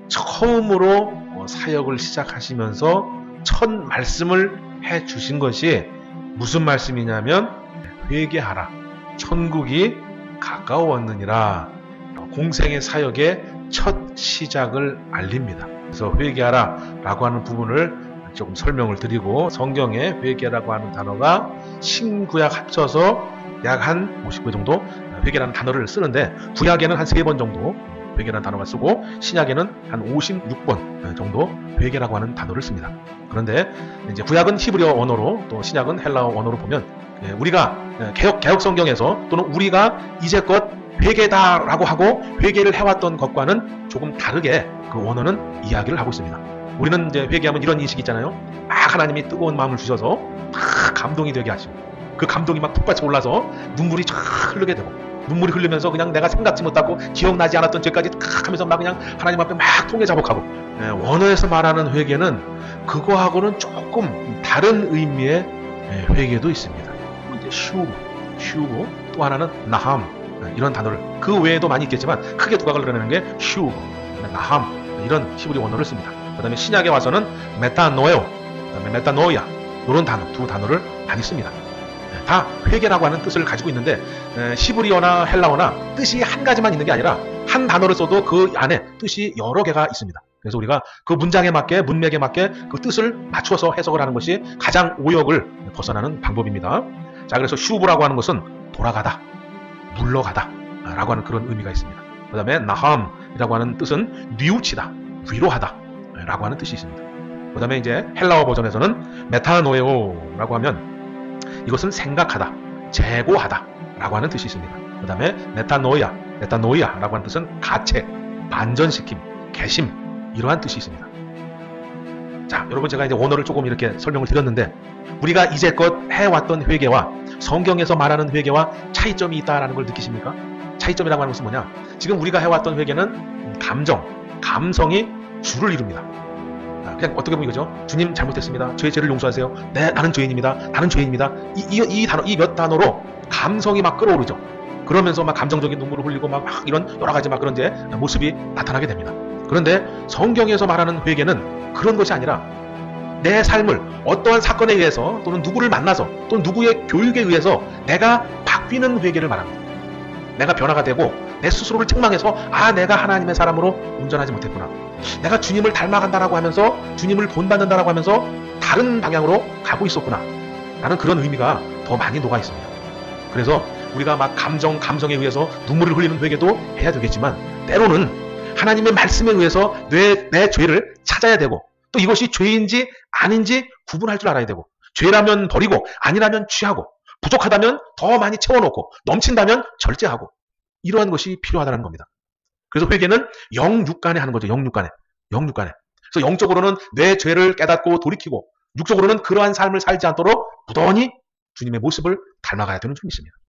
처음으로 사역을 시작하시면서 첫 말씀을 해 주신 것이 무슨 말씀이냐면 회개하라. 천국이 가까웠느니라. 공생의 사역의 첫 시작을 알립니다. 그래서 회개하라 라고 하는 부분을 조금 설명을 드리고, 성경에 회개라고 하는 단어가 신구약 합쳐서 약 한 50개 정도 회개라는 단어를 쓰는데, 구약에는 한 3번 정도 회개라는 단어가 쓰고 신약에는 한 56번 정도 회개라고 하는 단어를 씁니다. 그런데 이제 구약은 히브리어 언어로, 또 신약은 헬라어 언어로 보면 우리가 개혁 성경에서 또는 우리가 이제껏 회개다라고 하고 회개를 해왔던 것과는 조금 다르게 그 원어는 이야기를 하고 있습니다. 우리는 이제 회개하면 이런 인식이 있잖아요. 막 하나님이 뜨거운 마음을 주셔서 막 감동이 되게 하시고, 그 감동이 막 폭받쳐 올라서 눈물이 쫙 흐르게 되고, 눈물이 흐르면서 그냥 내가 생각지 못하고 기억나지 않았던 죄까지 탁 하면서 막 그냥 하나님 앞에 막 통해 자복하고, 원어에서 말하는 회개는 그거하고는 조금 다른 의미의 회개도 있습니다. 이제 슈브, 또 하나는 나함, 이런 단어를, 그 외에도 많이 있겠지만 크게 두각을 드러내는 게 슈브, 나함, 이런 히브리 원어를 씁니다. 그 다음에 신약에 와서는 메타노에오, 그 다음에 메타노이아, 이런 단어, 두 단어를 많이 씁니다. 다 회개라고 하는 뜻을 가지고 있는데, 히브리어나 헬라어나 뜻이 한 가지만 있는 게 아니라 한 단어를 써도 그 안에 뜻이 여러 개가 있습니다. 그래서 우리가 그 문장에 맞게, 문맥에 맞게 그 뜻을 맞추어서 해석을 하는 것이 가장 오역을 벗어나는 방법입니다. 자, 그래서 슈브라고 하는 것은 돌아가다, 물러가다 라고 하는 그런 의미가 있습니다. 그 다음에 나함이라고 하는 뜻은 뉘우치다, 위로하다 라고 하는 뜻이 있습니다. 그 다음에 이제 헬라어 버전에서는 메타노에오라고 하면 이것은 생각하다, 재고하다 라고 하는 뜻이 있습니다. 그 다음에 메타노이아라고 하는 뜻은 가책, 반전시킴, 개심, 이러한 뜻이 있습니다. 자, 여러분, 제가 이제 원어를 조금 이렇게 설명을 드렸는데, 우리가 이제껏 해왔던 회개와 성경에서 말하는 회개와 차이점이 있다라는 걸 느끼십니까? 차이점이라고 하는 것은 뭐냐? 지금 우리가 해왔던 회개는 감성이 주를 이룹니다. 그냥 어떻게 보면 이거죠. 주님 잘못했습니다. 저의 죄를 용서하세요. 네, 나는 죄인입니다. 나는 죄인입니다. 이 몇 단어로 감성이 막 끌어오르죠. 그러면서 막 감정적인 눈물을 흘리고 막 이런 여러 가지 막 그런 이제 모습이 나타나게 됩니다. 그런데 성경에서 말하는 회개는 그런 것이 아니라 내 삶을 어떠한 사건에 의해서, 또는 누구를 만나서, 또는 누구의 교육에 의해서 내가 바뀌는 회개를 말합니다. 내가 변화가 되고 내 스스로를 책망해서, 내가 하나님의 사람으로 운전하지 못했구나, 내가 주님을 닮아간다라고 하면서, 주님을 본받는다라고 하면서 다른 방향으로 가고 있었구나 라는 그런 의미가 더 많이 녹아 있습니다. 그래서 우리가 막 감정에 의해서 눈물을 흘리는 회개도 해야 되겠지만, 때로는 하나님의 말씀에 의해서 내 죄를 찾아야 되고, 또 이것이 죄인지 아닌지 구분할 줄 알아야 되고, 죄라면 버리고 아니라면 취하고, 부족하다면 더 많이 채워놓고, 넘친다면 절제하고, 이러한 것이 필요하다는 겁니다. 그래서 회개는 영육간에 하는 거죠. 영육간에. 그래서 영적으로는 내 죄를 깨닫고 돌이키고, 육적으로는 그러한 삶을 살지 않도록 무던히 주님의 모습을 닮아가야 되는 점이 있습니다.